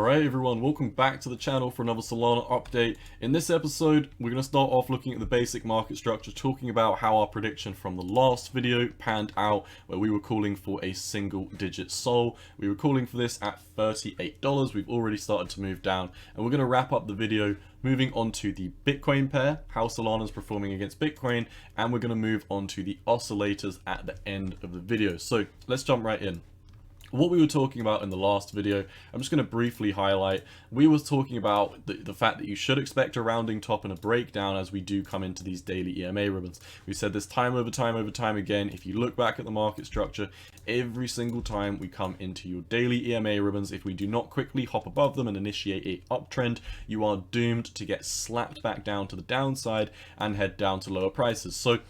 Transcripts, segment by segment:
Alright everyone, welcome back to the channel for another Solana update. In this episode, we're going to start off looking at the basic market structure, talking about how our prediction from the last video panned out, where we were calling for a single digit sol. We were calling for this at $38. We've already started to move down, and we're going to wrap up the video moving on to the Bitcoin pair, how Solana is performing against Bitcoin, and we're going to move on to the oscillators at the end of the video. So let's jump right in. What we were talking about in the last video, I'm just going to briefly highlight. We were talking about the fact that you should expect a rounding top and a breakdown as we do come into these daily EMA ribbons. We've said this time over time again. If you look back at the market structure, every single time we come into your daily EMA ribbons, if we do not quickly hop above them and initiate a uptrend, you are doomed to get slapped back down to the downside and head down to lower prices. So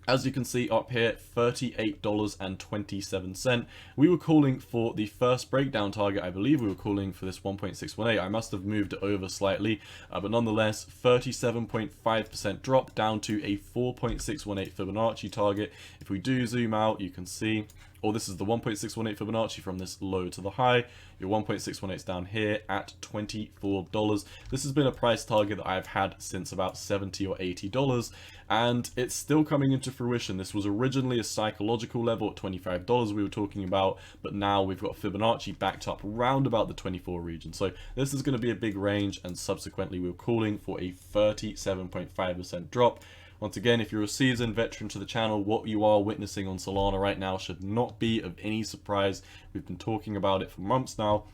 as you can see up here, $38.27. We were calling for the first breakdown target. I believe we were calling for this 1.618. I must have moved it over slightly, but nonetheless, 37.5% drop down to a 4.618 Fibonacci target. If we do zoom out, you can see, this is the 1.618 Fibonacci from this low to the high. Your 1.618 is down here at $24. This has been a price target that I've had since about $70 or $80, and it's still coming into fruition. This was originally a psychological level at $25 we were talking about, but now we've got Fibonacci backed up round about the 24 region. So this is going to be a big range, and subsequently we're calling for a 37.5% drop. Once again, if you're a seasoned veteran to the channel, what you are witnessing on Solana right now should not be of any surprise. We've been talking about it for months now.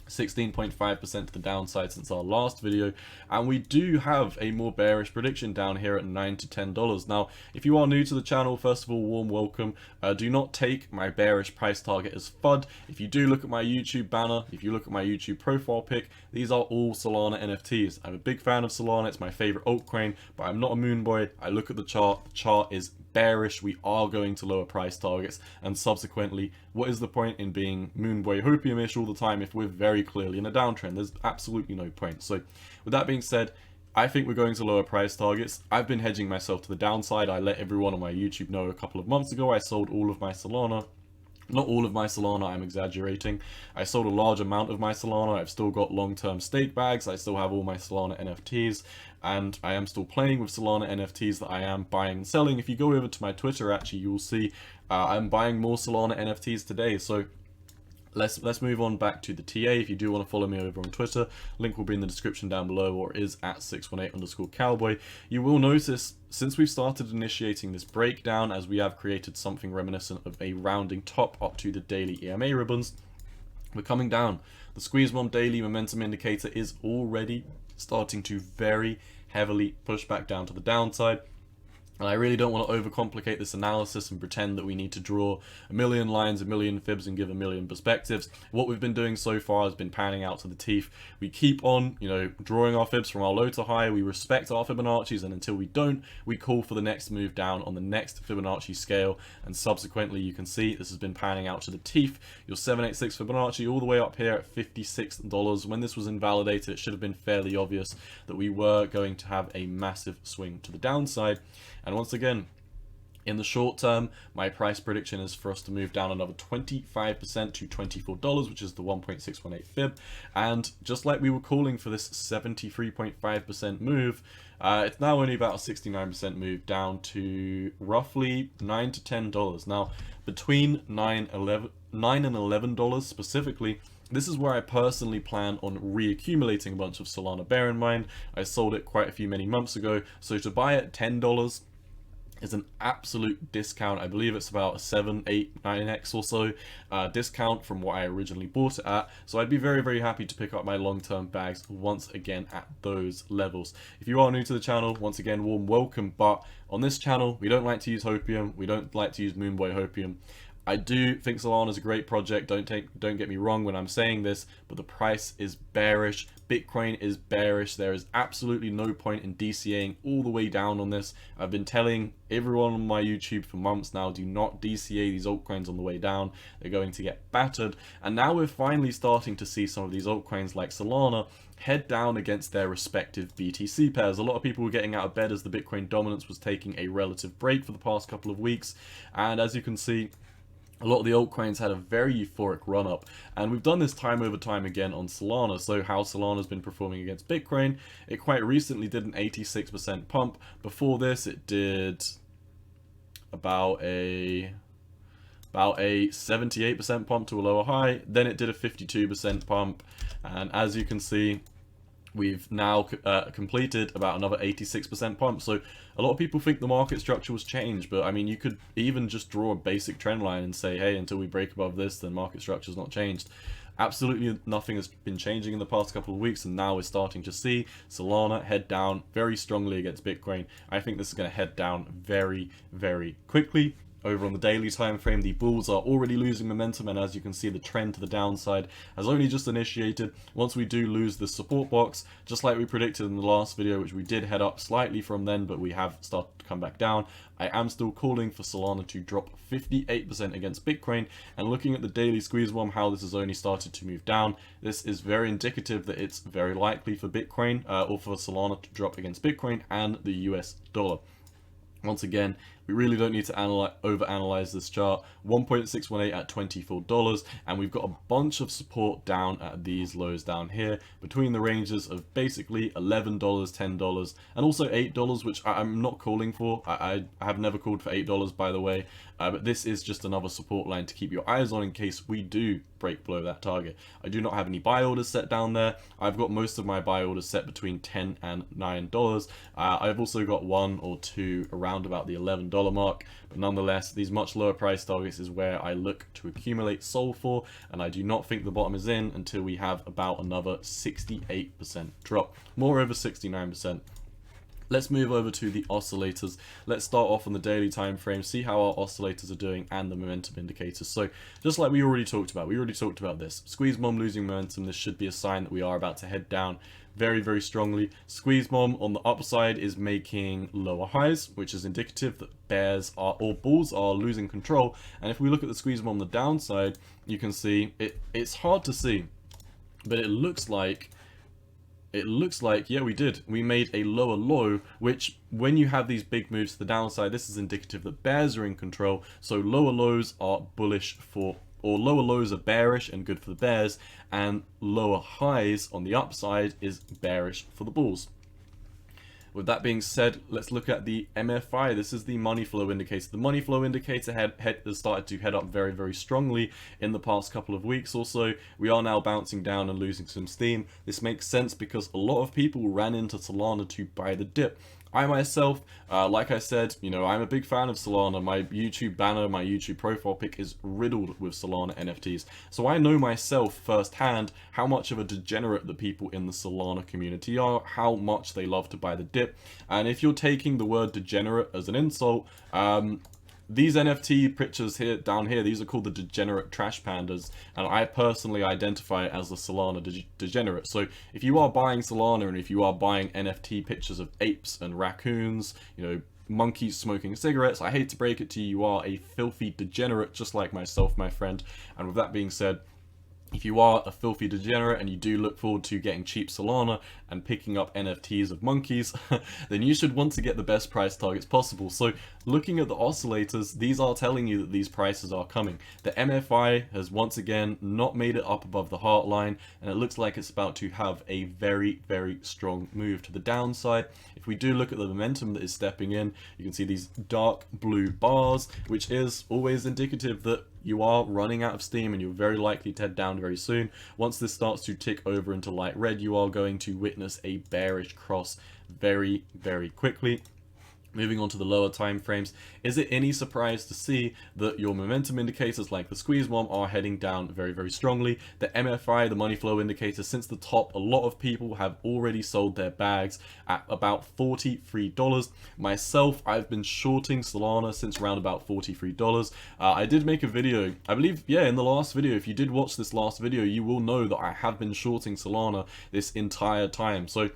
16.5% to the downside since our last video, and we do have a more bearish prediction down here at $9 to $10. Now, if you are new to the channel, first of all, warm welcome. Do not take my bearish price target as FUD. If you do look at my YouTube banner, if you look at my YouTube profile pic, these are all Solana NFTs. I'm a big fan of Solana, it's my favorite altcoin, but I'm not a moon boy. I look at the chart is bearish. We are going to lower price targets, and subsequently, what is the point in being moonboy hopium-ish all the time if we're very clearly in a downtrend? There's absolutely no point. So with that being said, I think we're going to lower price targets. I've been hedging myself to the downside. I let everyone on my YouTube know a couple of months ago I sold all of my Solana. Not all of my Solana, I'm exaggerating. I sold a large amount of my Solana. I've still got long-term stake bags. I still have all my Solana NFTs, and I am still playing with Solana NFTs that I am buying and selling. If you go over to my Twitter, actually, you'll see I'm buying more Solana NFTs today. So let's move on back to the TA. If you do want to follow me over on Twitter, link will be in the description down below, or is at 618_cowboy. You will notice since we've started initiating this breakdown, as we have created something reminiscent of a rounding top up to the daily EMA ribbons, we're coming down. The squeeze bomb daily momentum indicator is already starting to very heavily push back down to the downside. And I really don't want to overcomplicate this analysis and pretend that we need to draw a million lines, a million fibs, and give a million perspectives. What we've been doing so far has been panning out to the teeth. We keep on, drawing our fibs from our low to high. We respect our Fibonacci's, and until we don't, we call for the next move down on the next Fibonacci scale. And subsequently, you can see this has been panning out to the teeth. Your 786 Fibonacci all the way up here at $56. When this was invalidated, it should have been fairly obvious that we were going to have a massive swing to the downside. And once again, in the short term, my price prediction is for us to move down another 25% to $24, which is the 1.618 fib. And just like we were calling for this 73.5% move, it's now only about a 69% move down to roughly $9 to $10. Now, between $9 and $11 specifically, this is where I personally plan on reaccumulating a bunch of Solana. Bear in mind, I sold it quite a few many months ago, so to buy at $10 is an absolute discount. I believe it's about a 7, 8, 9x or so discount from what I originally bought it at. So I'd be very, very happy to pick up my long-term bags once again at those levels. If you are new to the channel, once again, warm welcome. But on this channel, we don't like to use hopium. We don't like to use moonboy hopium. I do think Solana is a great project. Don't get me wrong when I'm saying this, but the price is bearish. Bitcoin is bearish. There is absolutely no point in DCAing all the way down on this. I've been telling everyone on my YouTube for months now, do not DCA these altcoins on the way down. They're going to get battered. And now we're finally starting to see some of these altcoins like Solana head down against their respective BTC pairs. A lot of people were getting out of bed as the Bitcoin dominance was taking a relative break for the past couple of weeks. And as you can see, a lot of the altcoins had a very euphoric run up, and we've done this time over time again on Solana. So how Solana's been performing against Bitcoin, it quite recently did an 86% pump. Before this it did about a 78% pump to a lower high, then it did a 52% pump, and as you can see, we've now completed about another 86% pump. So a lot of people think the market structure was changed, but I mean, you could even just draw a basic trend line and say, hey, until we break above this, then market structure's not changed. Absolutely nothing has been changing in the past couple of weeks, and now we're starting to see Solana head down very strongly against Bitcoin. I think this is going to head down very, very quickly. Over on the daily time frame, the bulls are already losing momentum, and as you can see, the trend to the downside has only just initiated. Once we do lose the support box, just like we predicted in the last video, which we did head up slightly from then, but we have started to come back down, I am still calling for Solana to drop 58% against Bitcoin. And looking at the daily squeeze bomb, how this has only started to move down, this is very indicative that it's very likely for Bitcoin or for Solana to drop against Bitcoin and the US dollar. Once again, we really don't need to overanalyze this chart. 1.618 at $24, and we've got a bunch of support down at these lows down here between the ranges of basically $11, $10, and also $8, which I'm not calling for. I have never called for $8, by the way, but this is just another support line to keep your eyes on in case we do break below that target. I do not have any buy orders set down there. I've got most of my buy orders set between $10 and $9. I've also got one or two around about the $11 mark, but nonetheless, these much lower price targets is where I look to accumulate SOL for, and I do not think the bottom is in until we have about another 68% drop, more over 69%. Let's move over to the oscillators. Let's start off on the daily time frame, see how our oscillators are doing and the momentum indicators. So just like we already talked about this. Squeeze bomb losing momentum, this should be a sign that we are about to head down very, very strongly. Squeeze bomb on the upside is making lower highs, which is indicative that bears are or bulls are losing control. And if we look at the squeeze bomb on the downside, you can see it's hard to see, but it looks like, yeah, we made a lower low, which when you have these big moves to the downside, this is indicative that bears are in control. So lower lows are bullish for, or lower lows are bearish and good for the bears, and lower highs on the upside is bearish for the bulls. With that being said, let's look at the MFI. This is the money flow indicator. The money flow indicator has started to head up very, very strongly in the past couple of weeks or so. We are now bouncing down and losing some steam. This makes sense because a lot of people ran into Solana to buy the dip. I myself, like I said, you know, I'm a big fan of Solana. My YouTube banner, my YouTube profile pic is riddled with Solana NFTs. So I know myself firsthand how much of a degenerate the people in the Solana community are, how much they love to buy the dip. And if you're taking the word degenerate as an insult, these NFT pictures here, down here, these are called the degenerate trash pandas, and I personally identify as the Solana degenerate. So if you are buying Solana and if you are buying NFT pictures of apes and raccoons, you know, monkeys smoking cigarettes, I hate to break it to you, you are a filthy degenerate just like myself, my friend. And with that being said, if you are a filthy degenerate and you do look forward to getting cheap Solana and picking up NFTs of monkeys, then you should want to get the best price targets possible. So looking at the oscillators, these are telling you that these prices are coming. The MFI has once again not made it up above the heart line, and it looks like it's about to have a very, very strong move to the downside. If we do look at the momentum that is stepping in, you can see these dark blue bars, which is always indicative that you are running out of steam and you're very likely to head down very soon. Once this starts to tick over into light red, you are going to witness a bearish cross very, very quickly. Moving on to the lower time frames, is it any surprise to see that your momentum indicators like the squeeze bomb are heading down very, very strongly? The MFI, the money flow indicator, since the top, a lot of people have already sold their bags at about $43. Myself, I've been shorting Solana since around about $43. I did make a video, I believe, yeah, in the last video. If you did watch this last video, you will know that I have been shorting Solana this entire time. So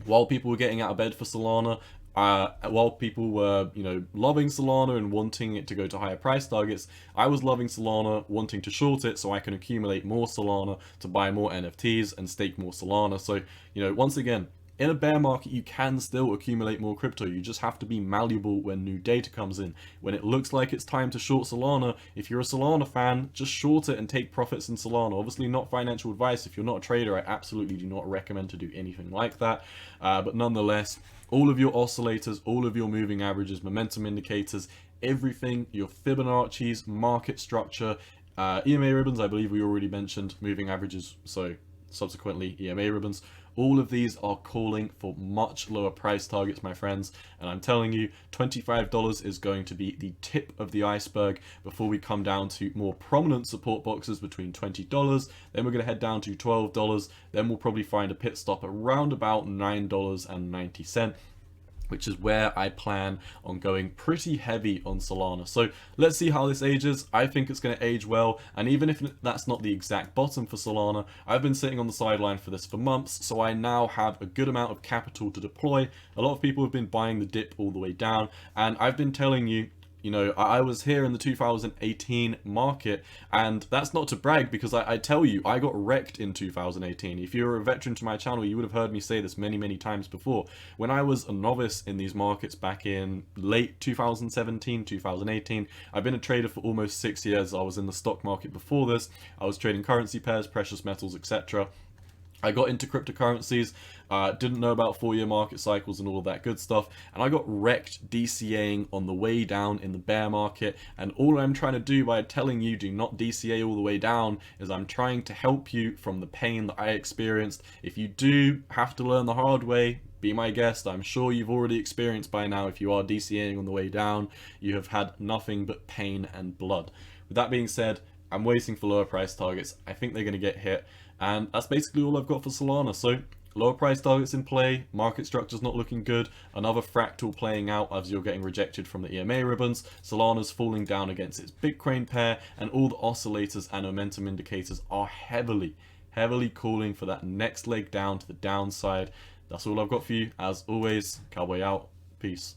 while people were getting out of bed for Solana, while people were, you know, loving Solana and wanting it to go to higher price targets, I was loving Solana, wanting to short it so I can accumulate more Solana to buy more NFTs and stake more Solana. So, you know, once again, in a bear market, you can still accumulate more crypto. You just have to be malleable when new data comes in. When it looks like it's time to short Solana, if you're a Solana fan, just short it and take profits in Solana. Obviously not financial advice. If you're not a trader, I absolutely do not recommend to do anything like that. But nonetheless, all of your oscillators, all of your moving averages, momentum indicators, everything, your Fibonacci's, market structure, EMA ribbons, I believe we already mentioned, moving averages, so subsequently EMA ribbons, all of these are calling for much lower price targets, my friends, and I'm telling you, $25 is going to be the tip of the iceberg before we come down to more prominent support boxes between $20, then we're going to head down to $12, then we'll probably find a pit stop around about $9.90, which is where I plan on going pretty heavy on Solana. So let's see how this ages. I think it's going to age well, and even if that's not the exact bottom for Solana, I've been sitting on the sideline for this for months, so I now have a good amount of capital to deploy. A lot of people have been buying the dip all the way down, and I've been telling you, you know, I was here in the 2018 market, and that's not to brag, because I tell you, I got wrecked in 2018. If you're a veteran to my channel, you would have heard me say this many times before. When I was a novice in these markets back in late 2017, 2018, I've been a trader for almost 6 years. I was in the stock market before this. I was trading currency pairs, precious metals, etc. I got into cryptocurrencies, didn't know about 4-year market cycles and all of that good stuff, and I got wrecked DCAing on the way down in the bear market. And all I'm trying to do by telling you do not DCA all the way down is I'm trying to help you from the pain that I experienced. If you do have to learn the hard way, be my guest. I'm sure you've already experienced by now, if you are DCAing on the way down, you have had nothing but pain and blood. With that being said, I'm waiting for lower price targets. I think they're going to get hit. And that's basically all I've got for Solana. So lower price targets in play, market structure's not looking good, another fractal playing out as you're getting rejected from the EMA ribbons, Solana's falling down against its Bitcoin pair, and all the oscillators and momentum indicators are heavily calling for that next leg down to the downside. That's all I've got for you. As always, Cowboy out. Peace.